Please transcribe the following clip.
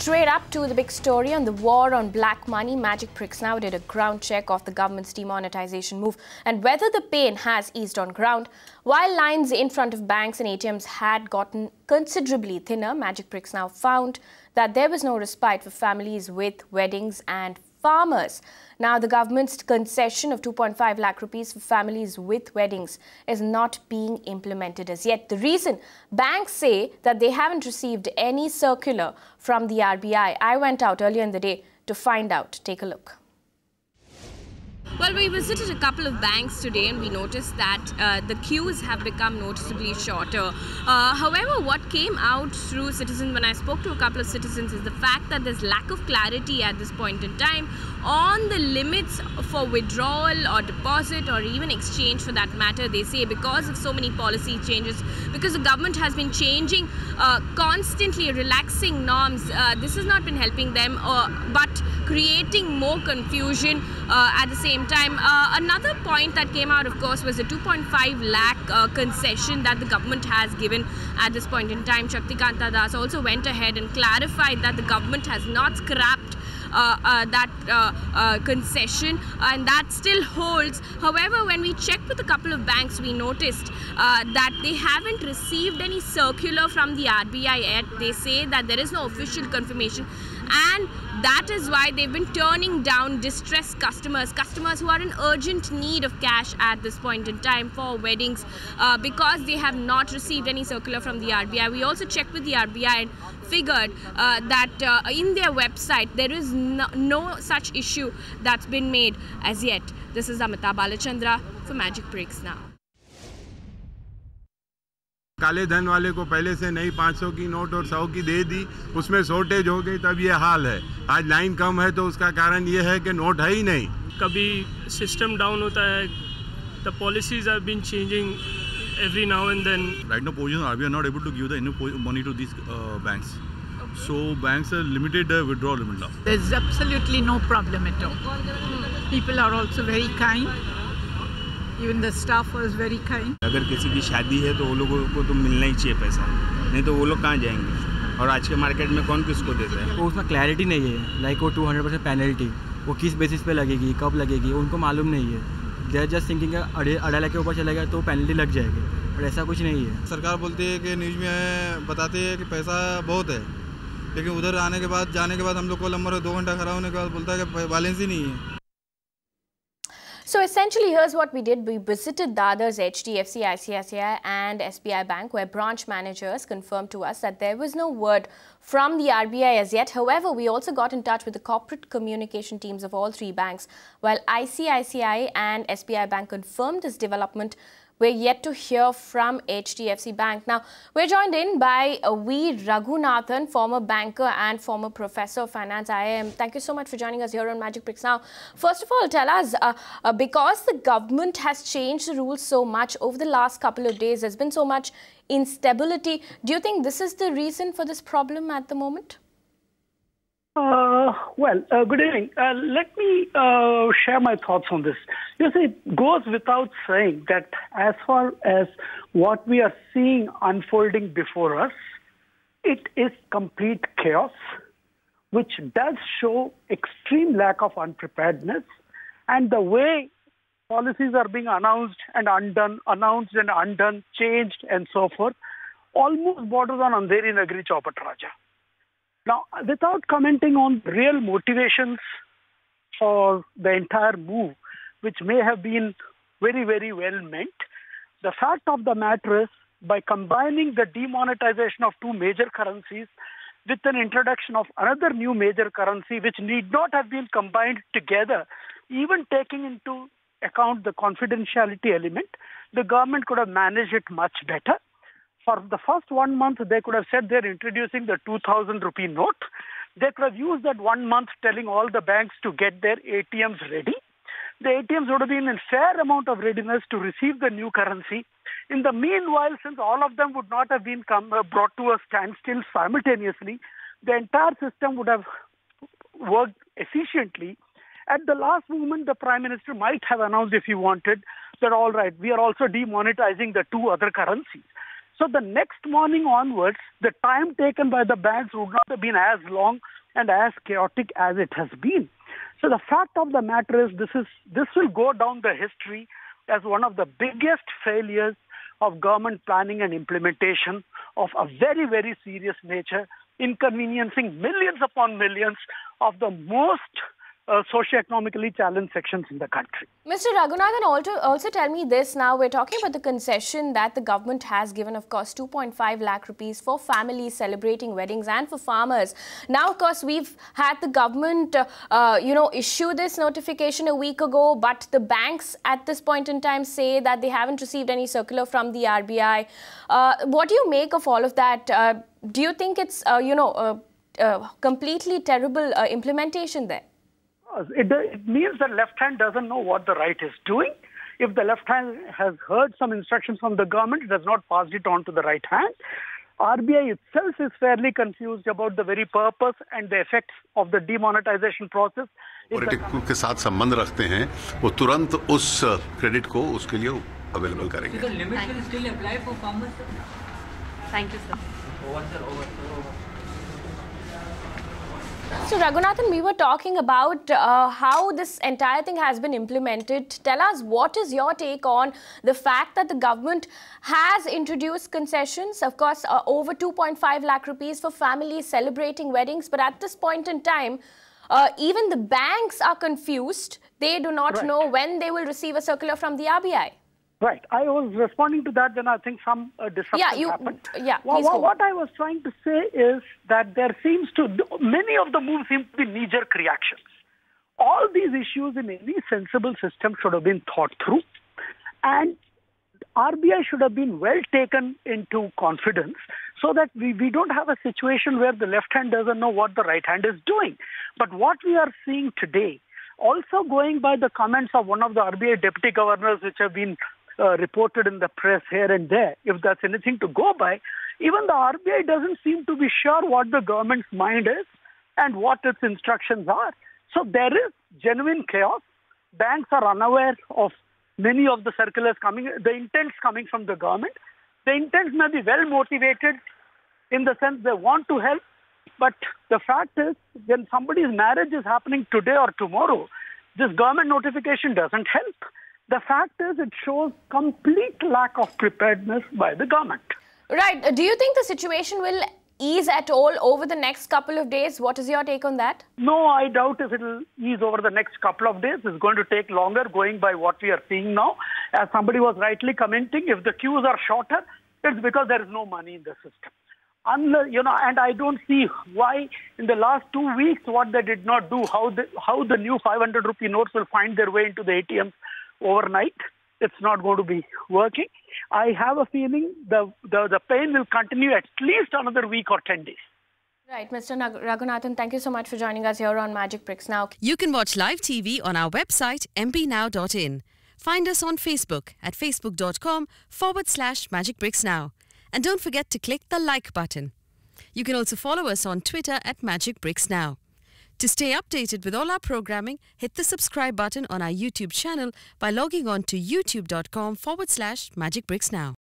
Straight up to the big story on the war on black money, Magicbricks Now did a ground check of the government's demonetisation move and whether the pain has eased on ground. While lines in front of banks and ATMs had gotten considerably thinner, Magicbricks Now found that there was no respite for families with weddings and farmers. Now, the government's concession of 2.5 lakh rupees for families with weddings is not being implemented as yet. The reason? Banks say that they haven't received any circular from the RBI. I went out earlier in the day to find out. Take a look. Well, we visited a couple of banks today and we noticed that the queues have become noticeably shorter. However, what came out through citizens, when I spoke to a couple of citizens, is the fact that there's lack of clarity at this point in time on the limits for withdrawal or deposit or even exchange for that matter. They say because of so many policy changes, because the government has been changing, constantly relaxing norms, this has not been helping them but creating more confusion at the same time. Another point that came out, of course, was the 2.5 lakh concession that the government has given at this point in time. Shaktikanta Das also went ahead and clarified that the government has not scrapped that concession and that still holds. However, when we checked with a couple of banks, we noticed that they haven't received any circular from the RBI yet. They say that there is no official confirmation, and that is why they've been turning down distressed customers who are in urgent need of cash at this point in time for weddings because they have not received any circular from the RBI. We also checked with the RBI and figured that in their website there is no such issue that's been made as yet. This is Amita Balachandra for Magicbricks Now. काले धन वाले को पहले से नहीं 500 की note और 100 की दे दी, उसमें शॉर्टेज हो गई, तब ये हाल है. आज लाइन कम है तो उसका कारण ये है कि नोट है ही नहीं. कभी सिस्टम डाउन होता है. The policies have been changing every now and then. Right now, position RBI are not able to give the enough money to these banks. So banks have limited the withdrawal limit now. There's absolutely no problem at all. People are also very kind. Even the staff was very kind. अगर किसी की शादी है तो वो लोगों को तो मिलना ही चाहिए पैसा, नहीं तो वो लोग कहाँ जाएंगे. और आज के मार्केट में कौन किसको देता है. तो उसमें क्लैरिटी नहीं है. लाइक वो 200% पेनल्टी वो किस बेसिस पे लगेगी, कब लगेगी, उनको मालूम नहीं है. They are just thinking 2.5 lakh के ऊपर चलेगा तो पेनल्टी लग जाएगी, और ऐसा कुछ नहीं है. सरकार बोलती है कि न्यूज़ में बताती है कि पैसा बहुत है, लेकिन उधर जाने के बाद हम लोग को नंबर 2 घंटा खड़ा होने के बाद बोलता है कि बैलेंस ही नहीं है. So essentially, here's what we did. We visited Dadar's HDFC, ICICI and SBI Bank, where branch managers confirmed to us that there was no word from the RBI as yet. However, we also got in touch with the corporate communication teams of all three banks. While ICICI and SBI Bank confirmed this development, we're yet to hear from HDFC Bank. Now, we're joined in by V. Raghunathan, former banker and former professor of finance, IIM. Thank you so much for joining us here on Magicbricks Now. First of all, tell us, because the government has changed the rules so much over the last couple of days, there's been so much instability. Do you think this is the reason for this problem at the moment? Good evening. Let me share my thoughts on this. You see, it goes without saying that as far as what we are seeing unfolding before us, it is complete chaos, which does show extreme lack of unpreparedness, and the way policies are being announced and undone, changed and so forth, almost borders on Andheri Nagari Chaupat Raja. Now, without commenting on real motivations for the entire move, which may have been very, very well meant, the fact of the matter is, by combining the demonetization of two major currencies with an introduction of another new major currency, which need not have been combined together, even taking into account the confidentiality element, the government could have managed it much better. For the first 1 month, they could have said they're introducing the 2,000 rupee note. They could have used that 1 month telling all the banks to get their ATMs ready. The ATMs would have been in fair amount of readiness to receive the new currency. In the meanwhile, since all of them would not have been brought to a standstill simultaneously, the entire system would have worked efficiently. At the last moment, the Prime Minister might have announced, if he wanted, that all right, we are also demonetizing the two other currencies. So the next morning onwards, the time taken by the banks would not have been as long and as chaotic as it has been. So the fact of the matter is this will go down the history as one of the biggest failures of government planning and implementation of a very, very serious nature, inconveniencing millions upon millions of the most socioeconomically challenged sections in the country. Mr. Raghunathan, also tell me this now. We're talking about the concession that the government has given, of course, 2.5 lakh rupees for families celebrating weddings and for farmers. Now, of course, we've had the government, issue this notification a week ago, but the banks at this point in time say that they haven't received any circular from the RBI. What do you make of all of that? Do you think it's, completely terrible implementation there? It means the left hand doesn't know what the right is doing. If the left hand has heard some instructions from the government, it has not passed it on to the right hand. RBI itself is fairly confused about the very purpose and the effects of the demonetization process. Politics के साथ संबंध रखते हैं, वो तुरंत उस credit को उसके लिए अवेलेबल करेंगे. So the limit will still apply for farmers, sir? Thank you, sir. Over, sir, over. So, Raghunathan, we were talking about how this entire thing has been implemented. Tell us, what is your take on the fact that the government has introduced concessions, of course, over 2.5 lakh rupees for families celebrating weddings. But at this point in time, even the banks are confused. They do not know when they will receive a circular from the RBI. Right. I was responding to that, then I think some disruption happened. What I was trying to say is that there seems to, many of the moves seem to be knee-jerk reactions. All these issues in any sensible system should have been thought through, and RBI should have been well taken into confidence so that we don't have a situation where the left hand doesn't know what the right hand is doing. But what we are seeing today, also going by the comments of one of the RBI deputy governors which have been reported in the press here and there, if that's anything to go by, even the RBI doesn't seem to be sure what the government's mind is and what its instructions are. So there is genuine chaos. Banks are unaware of many of the circulars coming, the intents coming from the government. The intents may be well motivated in the sense they want to help, but the fact is when somebody's marriage is happening today or tomorrow, this government notification doesn't help. The fact is it shows complete lack of preparedness by the government. Right. Do you think the situation will ease at all over the next couple of days? What is your take on that? No, I doubt if it will ease over the next couple of days. It's going to take longer going by what we are seeing now. As somebody was rightly commenting, if the queues are shorter, it's because there is no money in the system. And I don't see why in the last 2 weeks what they did not do, how the new 500 rupee notes will find their way into the ATMs overnight. It's not going to be working. I have a feeling the pain will continue at least another week or 10 days. Right, Mr. Raghunathan, thank you so much for joining us here on Magicbricks Now. You can watch live TV on our website mpnow.in. Find us on Facebook at facebook.com/Magicbricks Now. And don't forget to click the like button. You can also follow us on Twitter at Magicbricks Now. To stay updated with all our programming, hit the subscribe button on our YouTube channel by logging on to youtube.com/Magicbricks Now.